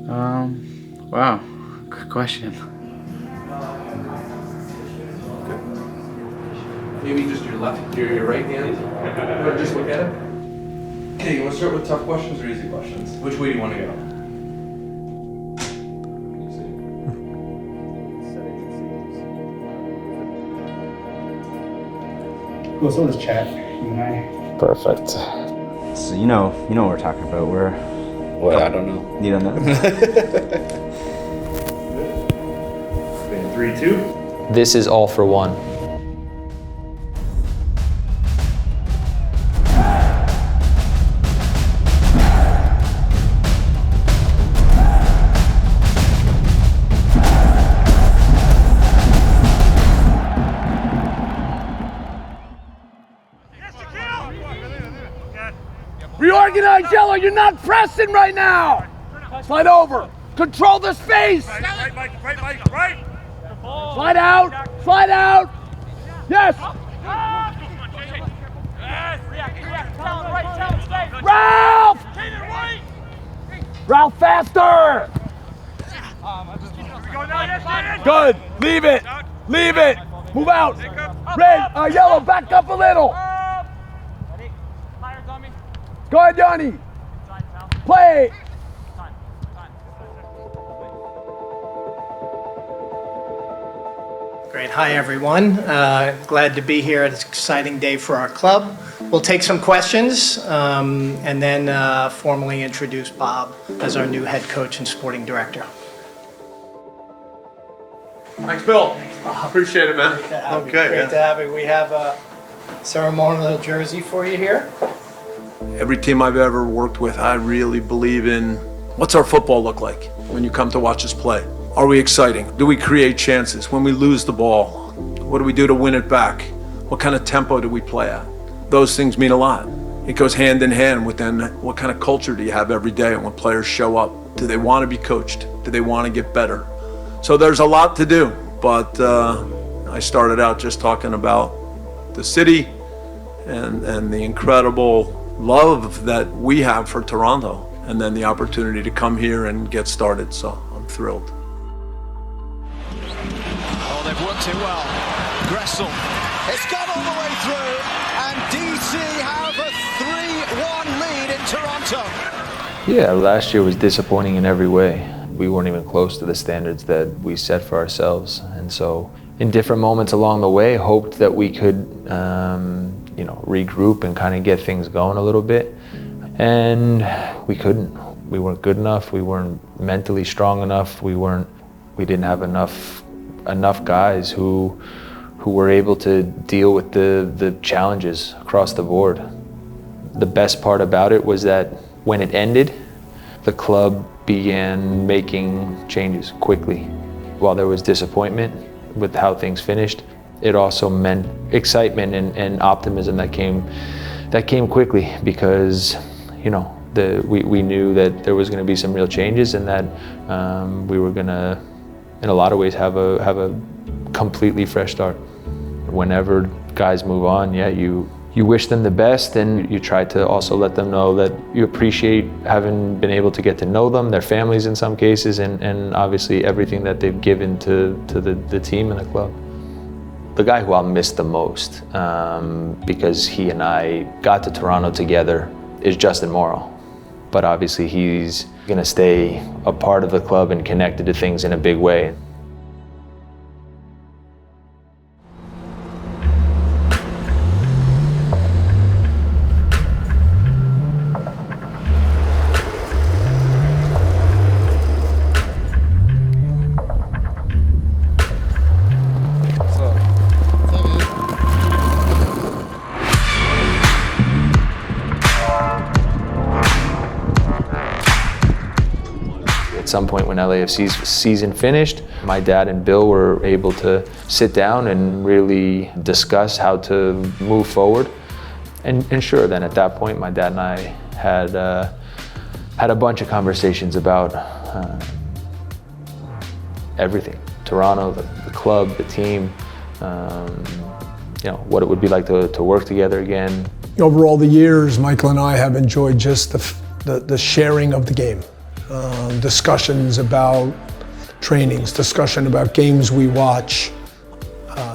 Wow, good question. Maybe just your right hand. Or just look at it. Okay, you want to start with tough questions or easy questions? Which way do you want to go? Well, so does chat, you and I. Perfect. So you know what we're talking about. What? I don't know. You don't know? And 3, 2. This is all for one. Reorganize, Yellow, you're not pressing right now! Slide over, control the space! Right, Mike, right! Slide out! Yes! Ralph! Ralph, faster! Good, leave it! Move out! Red, Yellow, back up a little! Go ahead, Yanni. Play. Great. Hi, everyone. Glad to be here. It's an exciting day for our club. We'll take some questions and then formally introduce Bob as our new head coach and sporting director. Thanks, Bill. Appreciate it, man. Great to have you. We have a ceremonial jersey for you here. Every team I've ever worked with, I really believe in what's our football look like when you come to watch us play? Are we exciting? Do we create chances? When we lose the ball, what do we do to win it back? What kind of tempo do we play at? Those things mean a lot. It goes hand in hand with then what kind of culture do you have every day when players show up? Do they want to be coached? Do they want to get better? So there's a lot to do, but I started out just talking about the city and the incredible love that we have for Toronto, and then the opportunity to come here and get started, so I'm thrilled. Oh, they've worked it well. Gressel. It's gone all the way through, and DC have a 3-1 lead in Toronto. Yeah, last year was disappointing in every way. We weren't even close to the standards that we set for ourselves, and so in different moments along the way, hoped that we could regroup and kind of get things going a little bit. And we couldn't. We weren't good enough. We weren't mentally strong enough. We didn't have enough guys who were able to deal with the challenges across the board. The best part about it was that when it ended, the club began making changes quickly. While there was disappointment with how things finished, it also meant excitement and optimism that came quickly, because we knew that there was going to be some real changes, and that we were going to, in a lot of ways, have a completely fresh start. Whenever guys move on, you wish them the best, and you try to also let them know that you appreciate having been able to get to know them, their families in some cases, and obviously everything that they've given to the team and the club. The guy who I'll miss the most, because he and I got to Toronto together, is Justin Morrow. But obviously he's gonna stay a part of the club and connected to things in a big way. At some point when LAFC's season finished, my dad and Bill were able to sit down and really discuss how to move forward. And sure, then at that point, my dad and I had a bunch of conversations about everything. Toronto, the club, the team, what it would be like to work together again. Over all the years, Michael and I have enjoyed just the sharing of the game. discussions about trainings, discussion about games we watch.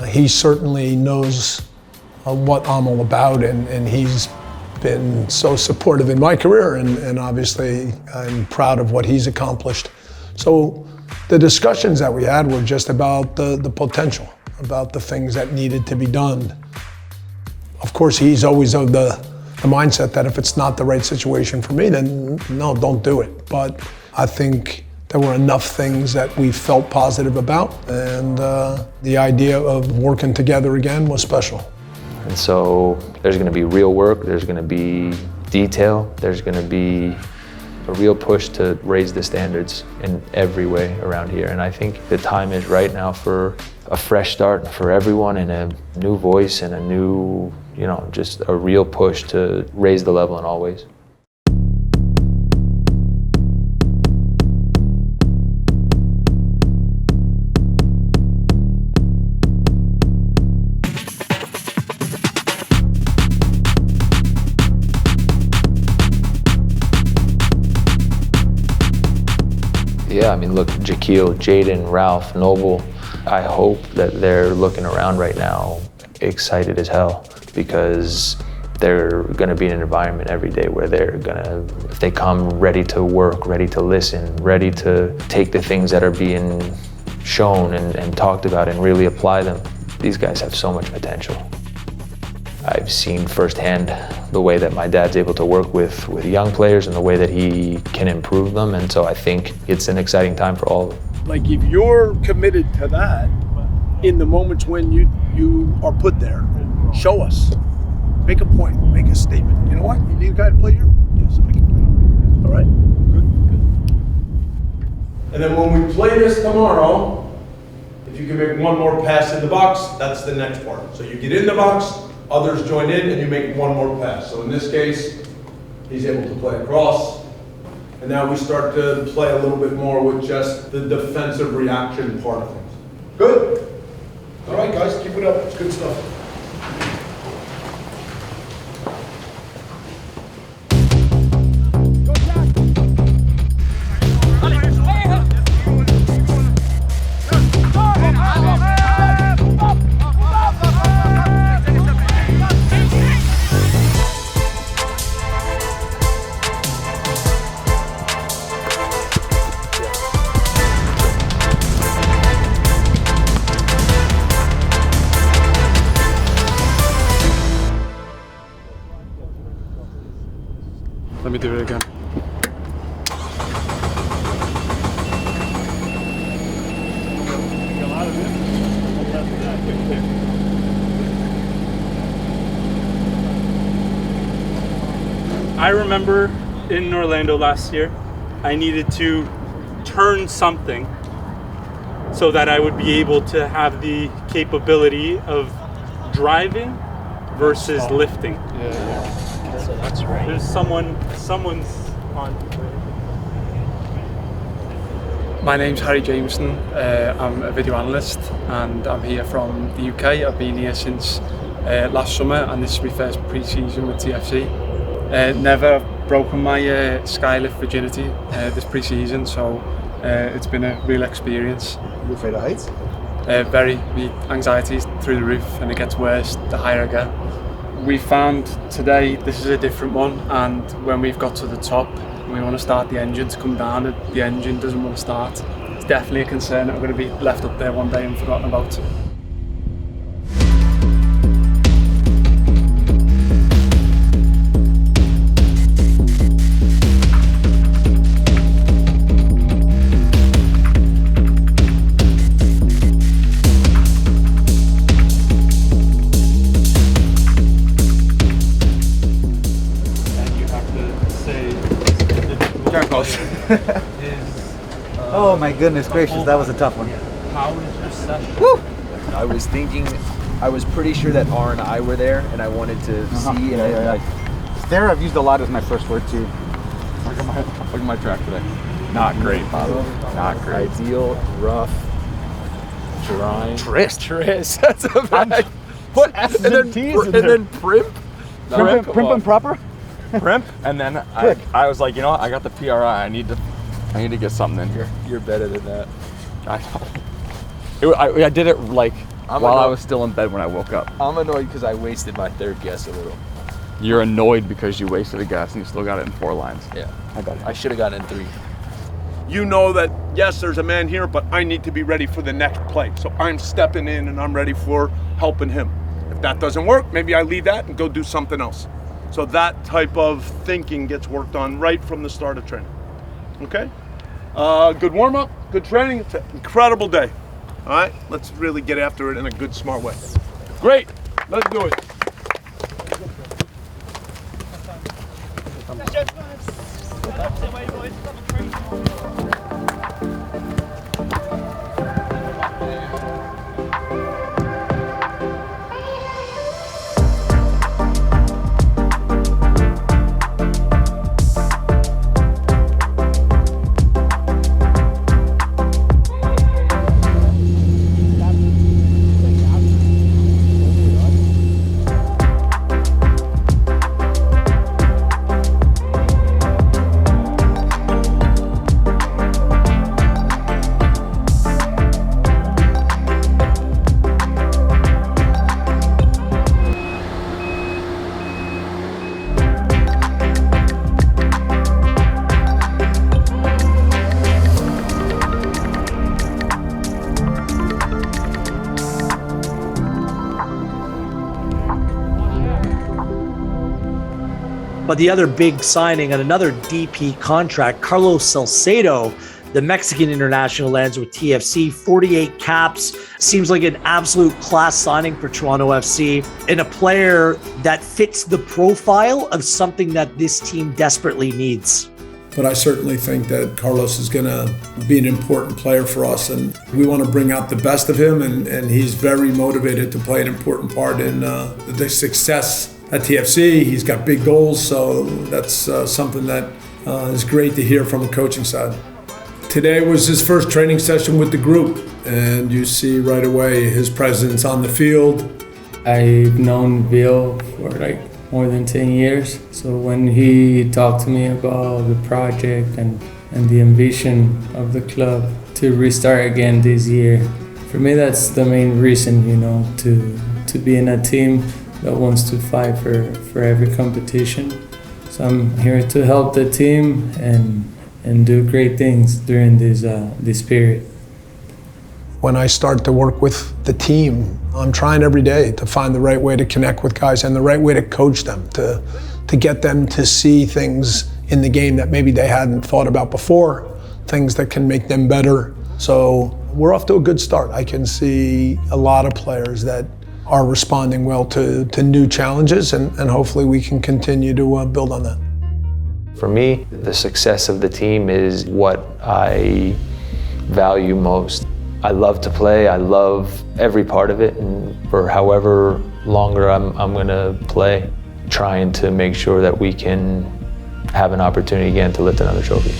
He certainly knows what I'm all about, and he's been so supportive in my career, and obviously I'm proud of what he's accomplished. So the discussions that we had were just about the potential, about the things that needed to be done. Of course, he's always of the mindset that if it's not the right situation for me, then no, don't do it. But I think there were enough things that we felt positive about, and the idea of working together again was special. And so there's going to be real work, there's going to be detail, there's going to be a real push to raise the standards in every way around here. And I think the time is right now for a fresh start for everyone, and a new voice and a new, just a real push to raise the level in all ways. Yeah, I mean, look, Jaquil, Jaden, Ralph, Noble, I hope that they're looking around right now excited as hell, because they're going to be in an environment every day where they're going to, if they come ready to work, ready to listen, ready to take the things that are being shown and talked about and really apply them. These guys have so much potential. I've seen firsthand the way that my dad's able to work with young players and the way that he can improve them, and so I think it's an exciting time for all of them. Like, if you're committed to that, in the moments when you are put there, show us. Make a point, make a statement. You know what? You need a guy to play here? Yes, I can play. All right? Good. And then when we play this tomorrow, if you can make one more pass in the box, that's the next part. So you get in the box, others join in, and you make one more pass. So in this case, he's able to play across. And now we start to play a little bit more with just the defensive reaction part of things. Good? All right, guys, keep it up. It's good stuff. Let me do it again. I remember in Orlando last year, I needed to turn something so that I would be able to have the capability of driving versus lifting. Yeah. So that's right. There's someone's on. My name's Harry Jameson. I'm a video analyst, and I'm here from the UK. I've been here since last summer, and this is my first pre-season with TFC. Never broken my skylift virginity this pre-season, so it's been a real experience. You afraid of heights? Very. My anxiety's through the roof, and it gets worse the higher I get. We found today this is a different one, and when we've got to the top, we want to start the engine to come down, and the engine doesn't want to start. It's definitely a concern that we're going to be left up there one day and forgotten about. Oh my goodness gracious, that was a tough one. How was your session? Woo! I was thinking, I was pretty sure that R and I were there, and I wanted to see. There, I've used a lot as my first word too. Look at my track today. Not great, Bob. Not great. Ideal, rough, dry. Tris. That's a bad. What? And then primp. Primp and proper. Primp, and then I was like, you know what? I got the PRI. I need to I need to get something in here. You're better than that. I know. I did it like while I was still in bed when I woke up. I'm annoyed because I wasted my third guess a little. You're annoyed because you wasted a guess and you still got it in 4 lines. Yeah. I got it. I should have gotten in 3. You know that, yes, there's a man here, but I need to be ready for the next play. So I'm stepping in and I'm ready for helping him. If that doesn't work, maybe I leave that and go do something else. So that type of thinking gets worked on right from the start of training. Okay? Good warm-up, good training. It's an incredible day. All right? Let's really get after it in a good, smart way. Great. Let's do it. But the other big signing on another DP contract, Carlos Salcedo, the Mexican international, lands with TFC, 48 caps. Seems like an absolute class signing for Toronto FC and a player that fits the profile of something that this team desperately needs. But I certainly think that Carlos is going to be an important player for us, and we want to bring out the best of him, and he's very motivated to play an important part in the success at TFC. He's got big goals, so that's something that is great to hear from a coaching side. Today was his first training session with the group, and you see right away his presence on the field. I've known Bill for like more than 10 years, so when he talked to me about the project and the ambition of the club to restart again this year, for me that's the main reason, you know, to be in a team that wants to fight for every competition. So I'm here to help the team and do great things during this period. When I start to work with the team, I'm trying every day to find the right way to connect with guys and the right way to coach them, to get them to see things in the game that maybe they hadn't thought about before, things that can make them better. So we're off to a good start. I can see a lot of players that are responding well to new challenges, and hopefully we can continue to build on that. For me, the success of the team is what I value most. I love to play, I love every part of it, and for however longer I'm gonna play, trying to make sure that we can have an opportunity again to lift another trophy.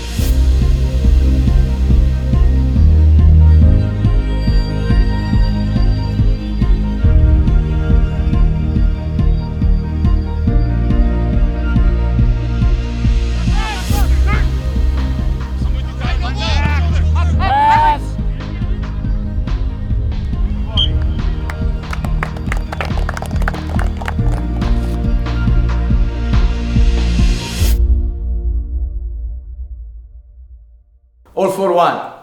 All for one.